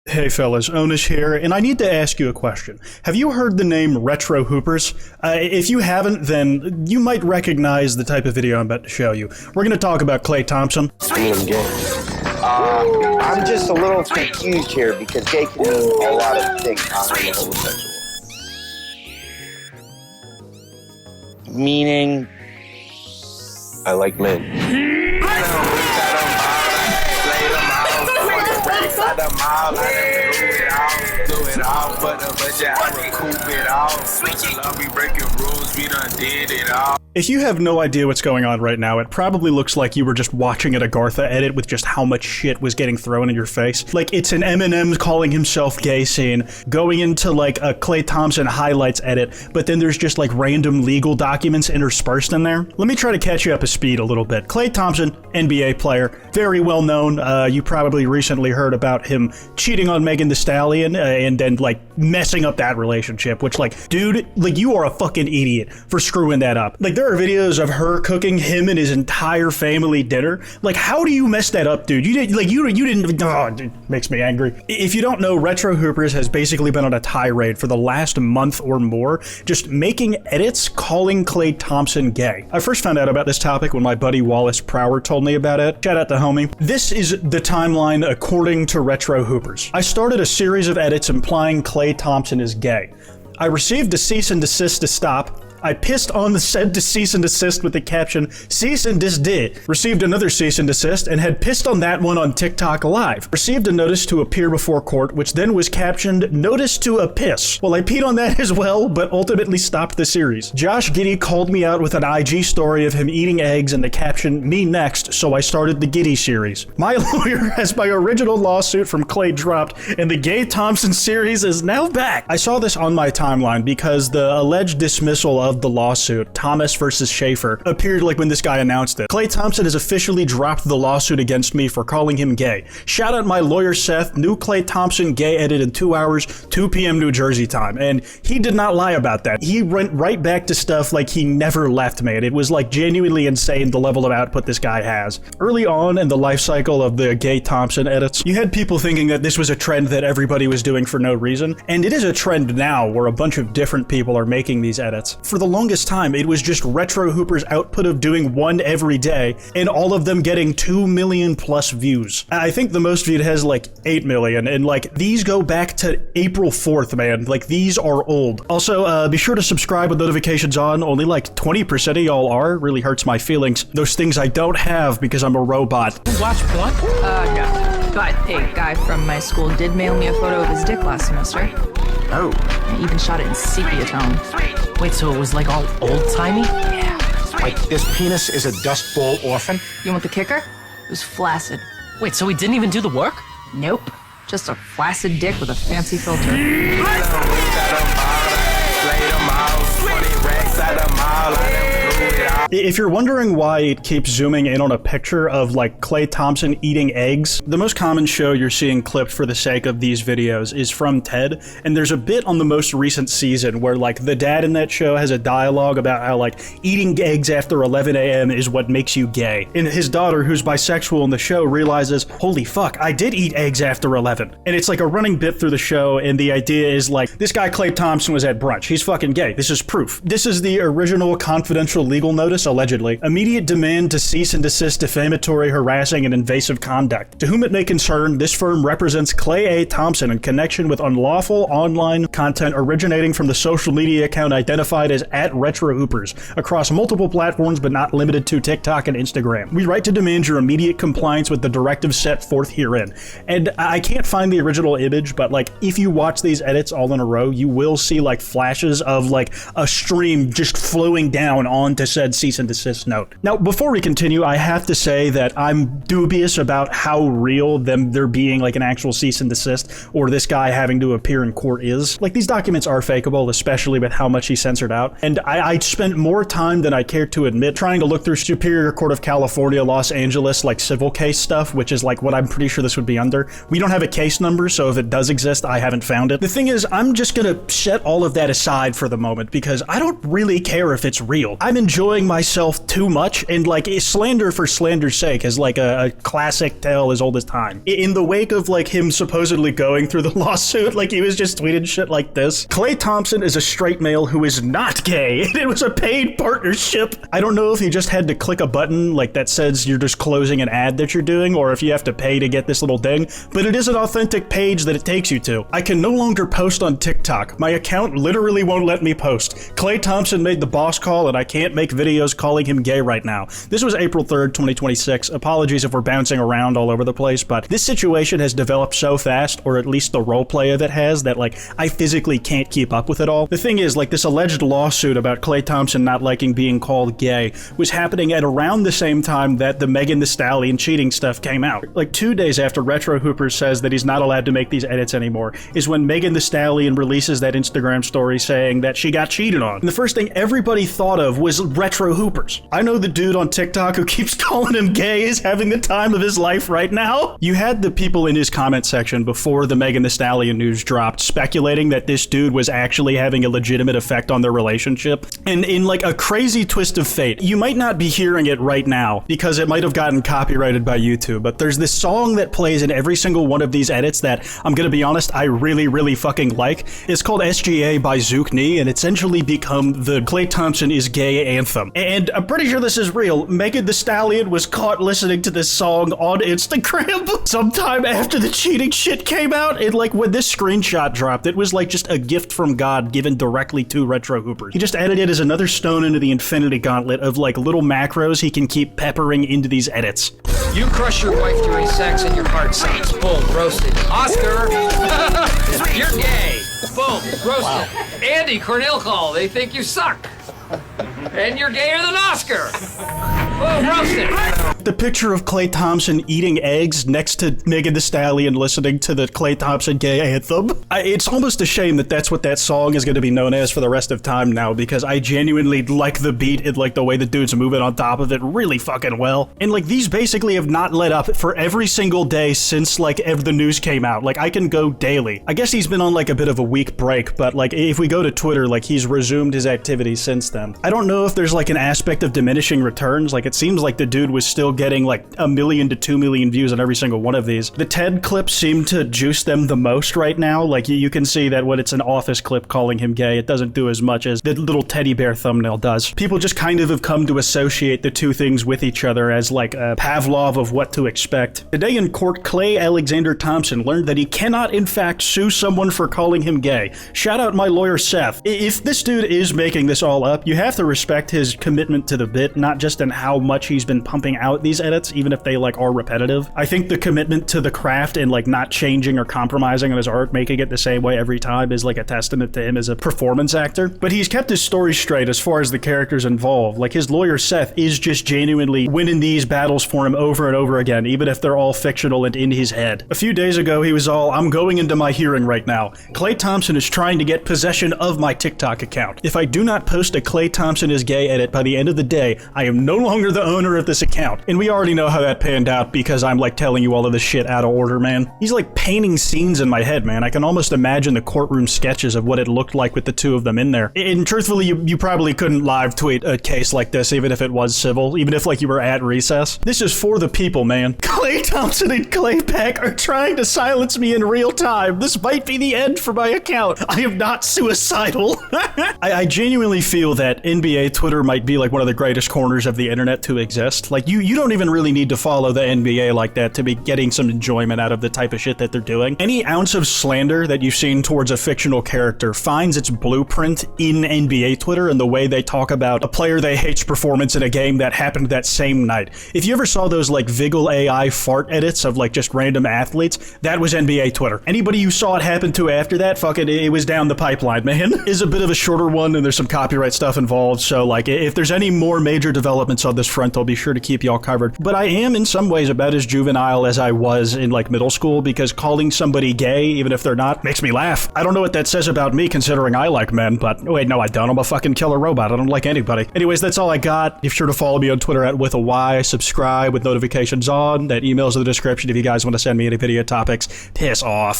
Hey fellas, Onish here, and I need to ask you a question. Have you heard the name Retro Hoopers? If you haven't, then you might recognize the type of video I'm about to show you. We're going to talk about Klay Thompson. I'm just a little confused here because gay can mean a lot of things. I'm homosexual. Meaning, I like men. If you have no idea what's going on right now, it probably looks like you were just watching an Agartha edit with just how much shit was getting thrown in your face. Like, it's an Eminem calling himself gay scene, going into like a Klay Thompson highlights edit, but then there's just like random legal documents interspersed in there. Let me try to catch you up to speed a little bit. Klay Thompson, NBA player, very well known. You probably recently heard about him cheating on Thee Stallion and then like messing up that relationship, which like, dude, like you are a fucking idiot for screwing that up. Like there are videos of her cooking him and his entire family dinner. Like how do you mess that up, dude? You didn't, like you didn't, oh, it makes me angry. If you don't know, Retro Hoopers has basically been on a tirade for the last month or more, just making edits calling Klay Thompson gay. I first found out about this topic when my buddy Wallace Prower told me about it. Shout out to homie. This is the timeline according to Retro Hoopers. I started a series of edits implying Klay Thompson is gay. I received a cease and desist to stop. I pissed on the said to cease and desist with the caption, cease and desist. Received another cease and desist and had pissed on that one on TikTok Live. Received a notice to appear before court, which then was captioned, notice to a piss. Well, I peed on that as well, but ultimately stopped the series. Josh Giddey called me out with an IG story of him eating eggs and the caption, me next, so I started the Giddey series. My lawyer has my original lawsuit from Klay dropped, and the Gay Thompson series is now back. I saw this on my timeline because the alleged dismissal of the lawsuit, Thomas versus Schaefer, appeared like when this guy announced it. Klay Thompson has officially dropped the lawsuit against me for calling him gay. Shout out my lawyer Seth, new Klay Thompson gay edit in 2 hours, 2 p.m. New Jersey time, and he did not lie about that. He went right back to stuff like he never left, man. It was like genuinely insane the level of output this guy has. Early on in the life cycle of the Gay Thompson edits, you had people thinking that this was a trend that everybody was doing for no reason, and it is a trend now where a bunch of different people are making these edits. For the longest time, it was just Retro Hoopers' output of doing one every day, and all of them getting 2 million plus views. I think the most viewed has like 8 million, and like these go back to April 4th, man. Like these are old. Also, be sure to subscribe with notifications on. Only like 20% of y'all are. Really hurts my feelings. Those things I don't have because I'm a robot. Watch porn? No. But a guy from my school did mail me a photo of his dick last semester. Oh. I even shot it in sepia tone. Wait, so it was like all old-timey? Yeah. Like, this penis is a Dust Bowl orphan? You want the kicker? It was flaccid. Wait, so he didn't even do the work? Nope. Just a flaccid dick with a fancy filter. If you're wondering why it keeps zooming in on a picture of like Klay Thompson eating eggs, the most common show you're seeing clipped for the sake of these videos is from Ted, and there's a bit on the most recent season where like the dad in that show has a dialogue about how like eating eggs after 11 a.m. is what makes you gay. And his daughter, who's bisexual in the show, realizes, holy fuck, I did eat eggs after 11. And it's like a running bit through the show, and the idea is like, this guy Klay Thompson was at brunch. He's fucking gay. This is proof. This is the original confidential legal notice, allegedly. Immediate demand to cease and desist defamatory, harassing, and invasive conduct. To whom it may concern, this firm represents Klay A. Thompson in connection with unlawful online content originating from the social media account identified as @RetroHoopers across multiple platforms but not limited to TikTok and Instagram. We write to demand your immediate compliance with the directives set forth herein. And I can't find the original image, but like if you watch these edits all in a row, you will see like flashes of like a stream just flowing down onto said cease and desist note. Now, before we continue, I have to say that I'm dubious about how real there being like an actual cease and desist or this guy having to appear in court is. Like, these documents are fakeable, especially with how much he censored out. And I spent more time than I care to admit trying to look through Superior Court of California, Los Angeles, like civil case stuff, which is like what I'm pretty sure this would be under. We don't have a case number, so if it does exist, I haven't found it. The thing is, I'm just gonna set all of that aside for the moment because I don't really care if it's real. I'm enjoying my myself too much, and like slander for slander's sake is like a classic tale as old as time. In the wake of like him supposedly going through the lawsuit, like he was just tweeting shit like this. Klay Thompson is a straight male who is not gay. It was a paid partnership. I don't know if he just had to click a button like that says you're just closing an ad that you're doing, or if you have to pay to get this little ding, but it is an authentic page that it takes you to. I can no longer post on TikTok. My account literally won't let me post. Klay Thompson made the boss call and I can't make videos calling him gay right now. This was April 3rd, 2026. Apologies if we're bouncing around all over the place, but this situation has developed so fast, or at least the roleplay of it has, that like I physically can't keep up with it all. The thing is, like, this alleged lawsuit about Klay Thompson not liking being called gay was happening at around the same time that the Megan Thee Stallion cheating stuff came out. Like 2 days after Retro Hooper says that he's not allowed to make these edits anymore is when Megan Thee Stallion releases that Instagram story saying that she got cheated on. And the first thing everybody thought of was Retro Hoopers. I know the dude on TikTok who keeps calling him gay is having the time of his life right now. You had the people in his comment section before the Megan Thee Stallion news dropped speculating that this dude was actually having a legitimate effect on their relationship. And in like a crazy twist of fate, you might not be hearing it right now because it might have gotten copyrighted by YouTube, but there's this song that plays in every single one of these edits that, I'm gonna be honest, I really fucking like. It's called SGA by Zook Knee, and essentially become the Klay Thompson is gay anthem. And I'm pretty sure this is real. Megan Thee Stallion was caught listening to this song on Instagram sometime after the cheating shit came out, and like when this screenshot dropped, it was like just a gift from God given directly to Retro Hoopers. He just added it as another stone into the infinity gauntlet of like little macros he can keep peppering into these edits. You crush your wife during sex and your heart sinks. Boom, roasted. Oscar, you're gay. Boom, roasted. Wow. Andy, Cornell call. They think you suck. And you're gayer than Oscar. Boom, roasted. The picture of Klay Thompson eating eggs next to Megan Thee Stallion listening to the Klay Thompson gay anthem. It's almost a shame that that's what that song is going to be known as for the rest of time now, because I genuinely like the beat and like the way the dude's moving on top of it really fucking well. And like these basically have not let up for every single day since like the news came out. Like I can go daily. I guess he's been on like a bit of a week break, but like if we go to Twitter, like he's resumed his activities since then. I don't know if there's like an aspect of diminishing returns. Like it seems like the dude was still getting like 1 million to 2 million views on every single one of these. The TED clips seem to juice them the most right now. Like you can see that when it's an Office clip calling him gay, it doesn't do as much as the little teddy bear thumbnail does. People just kind of have come to associate the two things with each other as like a Pavlov of what to expect. Today in court, Klay Alexander Thompson learned that he cannot in fact sue someone for calling him gay. Shout out my lawyer Seth. If this dude is making this all up, you have to respect his commitment to the bit, not just in how much he's been pumping out these edits, even if they like are repetitive. I think the commitment to the craft and like not changing or compromising on his art, making it the same way every time, is like a testament to him as a performance actor. But he's kept his story straight as far as the characters involved. Like his lawyer Seth is just genuinely winning these battles for him over and over again, even if they're all fictional and in his head. A few days ago he was all, I'm going into my hearing right now. Klay Thompson is trying to get possession of my TikTok account. If I do not post a Klay Thompson is gay edit by the end of the day, I am no longer the owner of this account. And we already know how that panned out because I'm like telling you all of this shit out of order, man. He's like painting scenes in my head, man. I can almost imagine the courtroom sketches of what it looked like with the two of them in there. And truthfully, you probably couldn't live tweet a case like this, even if it was civil, even if like you were at recess. This is for the people, man. Klay Thompson and Klay Peck are trying to silence me in real time. This might be the end for my account. I am not suicidal. I genuinely feel that NBA Twitter might be like one of the greatest corners of the internet to exist. Like you don't even really need to follow the NBA like that to be getting some enjoyment out of the type of shit that they're doing. Any ounce of slander that you've seen towards a fictional character finds its blueprint in NBA Twitter and the way they talk about a player they hate's performance in a game that happened that same night. If you ever saw those like Vigil AI fart edits of like just random athletes, that was NBA Twitter. Anybody you saw it happen to after that, fucking it was down the pipeline, man. Is a bit of a shorter one and there's some copyright stuff involved, so like if there's any more major developments on this front, I'll be sure to keep y'all covered. But I am in some ways about as juvenile as I was in like middle school, because calling somebody gay, even if they're not, makes me laugh. I don't know what that says about me considering I like men, but wait, no I don't. I'm a fucking killer robot. I don't like anybody. Anyways, that's all I got. Be sure to follow me on Twitter at @withAY, subscribe with notifications on. That email's in the description if you guys want to send me any video topics. Piss off.